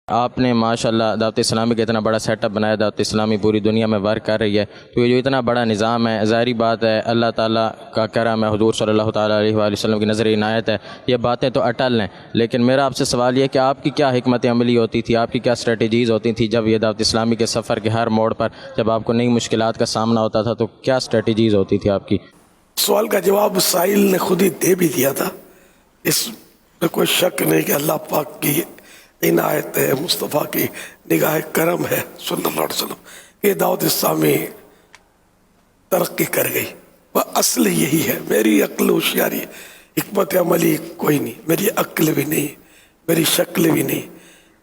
آپ نے ماشاءاللہ دعوت اسلامی کا اتنا بڑا سیٹ اپ بنایا، دعوت اسلامی پوری دنیا میں ورک کر رہی ہے، تو یہ جو اتنا بڑا نظام ہے، ظاہری بات ہے اللہ تعالیٰ کا کرم ہے، حضور صلی اللہ تعالیٰ علیہ وآلہ وسلم کی نظر عنایت ہے، یہ باتیں تو اٹل ہیں، لیکن میرا آپ سے سوال یہ ہے کہ آپ کی کیا حکمت عملی ہوتی تھی، آپ کی کیا اسٹریٹجیز ہوتی تھیں جب یہ دعوت اسلامی کے سفر کے ہر موڑ پر جب آپ کو نئی مشکلات کا سامنا ہوتا تھا تو کیا اسٹریٹجیز ہوتی تھی آپ کی؟ سوال کا جواب سائل نے خود ہی دے بھی دیا تھا، اس میں کوئی شک نہیں کہ اللہ پاک کی عنایت ہے، مصطفیٰ کی نگاہ کرم ہے صلی اللہ علیہ وسلم، یہ دعوت اسلامی ترقی کر گئی۔ وہ اصل یہی ہے، میری عقل ہوشیاری حکمت عملی کوئی نہیں، میری عقل بھی نہیں، میری شکل بھی نہیں،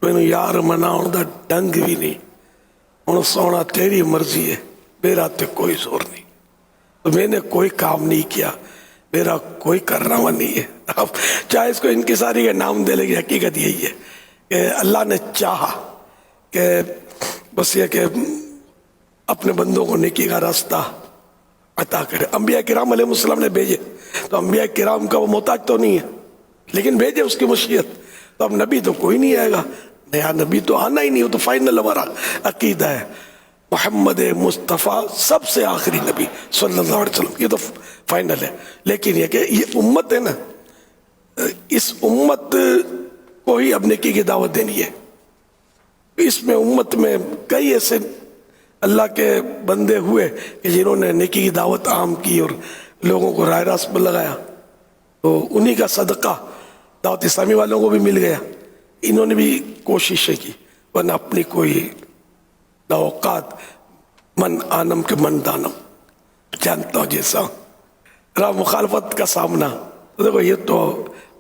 میں یار مناؤں دا ڈنگ بھی نہیں، ہوں سونا تیری مرضی ہے، میرا تے کوئی زور نہیں، تو میں نے کوئی کام نہیں کیا، میرا کوئی کرنا نہیں ہے۔ اب چاہے اس کو انکساری کا نام دے لے، حقیقت یہی ہے کہ اللہ نے چاہا کہ بس یہ کہ اپنے بندوں کو نیکی کا راستہ عطا کرے۔ انبیاء کرام علیہ السلام نے بھیجے، تو انبیاء کرام کا وہ محتاج تو نہیں ہے، لیکن بھیجے اس کی مشیت، تو اب نبی تو کوئی نہیں آئے گا، نیا نبی تو آنا ہی نہیں، وہ تو فائنل ہمارا عقیدہ ہے، محمد مصطفیٰ سب سے آخری نبی صلی اللہ علیہ وسلم، یہ تو فائنل ہے۔ لیکن یہ کہ یہ امت ہے نا، اس امت کو ہی اب نیکی کی دعوت دینی ہے۔ اس میں امت میں کئی ایسے اللہ کے بندے ہوئے کہ جنہوں نے نیکی کی دعوت عام کی اور لوگوں کو راہ راست پر لگایا، تو انہی کا صدقہ دعوت اسلامی والوں کو بھی مل گیا، انہوں نے بھی کوششیں کی، ورنہ اپنی کوئی اوقات من آنم کے من دانم، جانتا ہوں جیسا رہا مخالفت کا سامنا، تو دیکھو یہ تو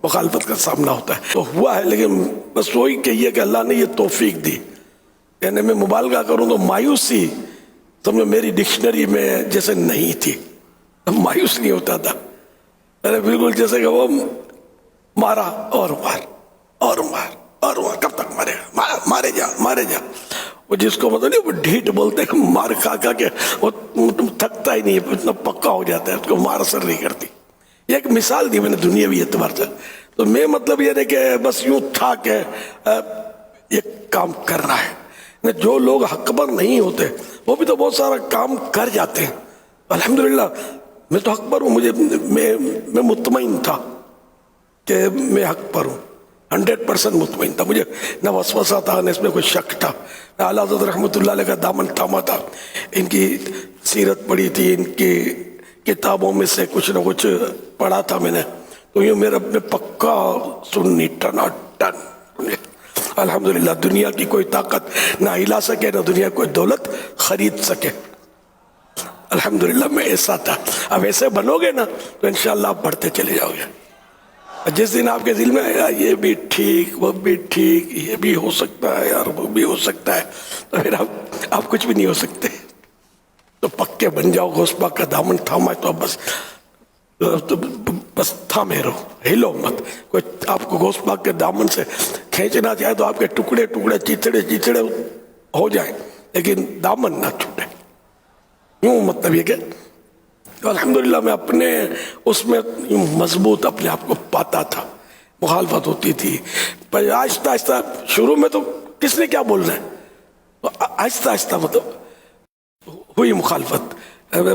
مخالفت کا سامنا ہوتا ہے تو ہوا ہے، لیکن بس وہی کہیے کہ اللہ نے یہ توفیق دی، یعنی میں مبالغہ کروں تو مایوسی تمہیں میری ڈکشنری میں جیسے نہیں تھی، مایوس نہیں ہوتا تھا، بالکل جیسے کہ وہ مارا اور مار اور مار اور مار، کب تک مارے گا، مارے جا مارے جا، وہ جس کو مطلب نہیں وہ ڈھیٹ بولتے ہیں، مار کھا کھا کے وہ تھکتا ہی نہیں ہے، اتنا پکا ہو جاتا ہے، اس کو مار اثر نہیں کرتی۔ یہ ایک مثال دی میں نے دنیاوی اعتبار سے، تو میں مطلب یہ ہے کہ بس یوں تھا کہ یہ کام کر رہا ہے، جو لوگ حق پر نہیں ہوتے وہ بھی تو بہت سارا کام کر جاتے ہیں، الحمدللہ میں تو حق پر ہوں، میں مطمئن تھا کہ میں حق پر ہوں، 100% مطمئن تھا، مجھے نہ وسوسہ تھا نہ اس میں کوئی شک تھا، نہ اعلیٰ حضرت رحمۃ اللہ علیہ کا دامن تھاما تھا، ان کی سیرت پڑھی تھی، ان کی کتابوں میں سے کچھ نہ کچھ پڑھا تھا میں نے، تو یہ میرا میں پکا سنی ٹنا ٹن، الحمدللہ دنیا کی کوئی طاقت نہ ہلا سکے، نہ دنیا کوئی دولت خرید سکے، الحمدللہ میں ایسا تھا۔ اب ایسے بنو گے نا تو انشاءاللہ آپ بڑھتے چلے جاؤ گے، جس دن آپ کے دل میں آئے یہ بھی ٹھیک وہ بھی ٹھیک، یہ بھی ہو سکتا ہے یار وہ بھی ہو سکتا ہے، تو پھر آپ کچھ بھی نہیں ہو سکتے، تو پکے بن جاؤ، غوث پاک کا دامن تھاما ہے تو بس تھامے رہو، ہلو مت، کوئی آپ کو غوث پاک کے دامن سے کھینچنا چاہے تو آپ کے ٹکڑے ٹکڑے چیچڑے ہو جائیں، لیکن دامن نہ چھوٹے، یوں مطلب یہ کہ الحمدللہ میں اپنے اس میں مضبوط اپنے آپ کو پاتا تھا، مخالفت ہوتی تھی، پر آہستہ آہستہ شروع میں تو کس نے کیا بولنا ہے، آہستہ آہستہ مطلب ہوئی مخالفت،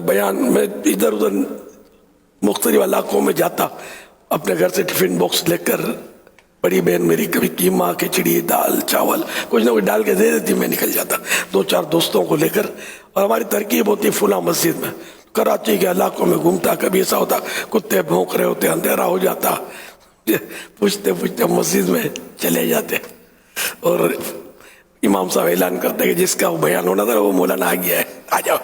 بیان میں ادھر ادھر مختلف علاقوں میں جاتا، اپنے گھر سے ٹفن باکس لے کر، بڑی بہن میری کبھی قیمہ کھچڑی دال چاول کچھ نہ کچھ ڈال کے دے دیتی، میں نکل جاتا 2-4 دوستوں کو لے کر، اور ہماری ترکیب ہوتی فلاں مسجد میں، کراچی کے علاقوں میں گھومتا، کبھی ایسا ہوتا کتے بھونک رہے ہوتے، اندھیرا ہو جاتا، پوچھتے پوچھتے مسجد میں چلے جاتے، اور امام صاحب اعلان کرتے کہ جس کا وہ بیان ہونا تھا وہ مولانا آ گیا ہے، آ جاؤ،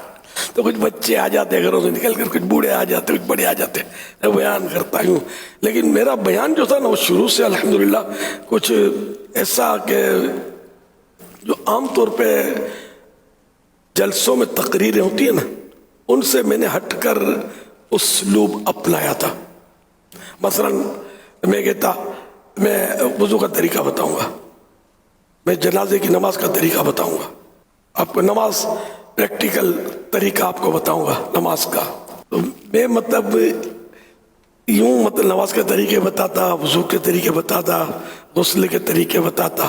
تو کچھ بچے آ جاتے گھروں سے نکل کر، کچھ بوڑھے آ جاتے، کچھ بڑے آ جاتے، میں بیان کرتا ہوں، لیکن میرا بیان جو تھا نا وہ شروع سے الحمدللہ کچھ ایسا کہ جو عام طور پہ جلسوں میں تقریریں ہوتی ہیں نا، ان سے میں نے ہٹ کر اسلوب اپنایا تھا۔ مثلا میں کہتا میں وضو کا طریقہ بتاؤں گا، میں جنازے کی نماز کا طریقہ بتاؤں گا، آپ کو نماز پریکٹیکل طریقہ آپ کو بتاؤں گا نماز کا، تو میں مطلب یوں مطلب نماز کے طریقے بتاتا، وضو کے طریقے بتاتا، غسل کے طریقے بتاتا،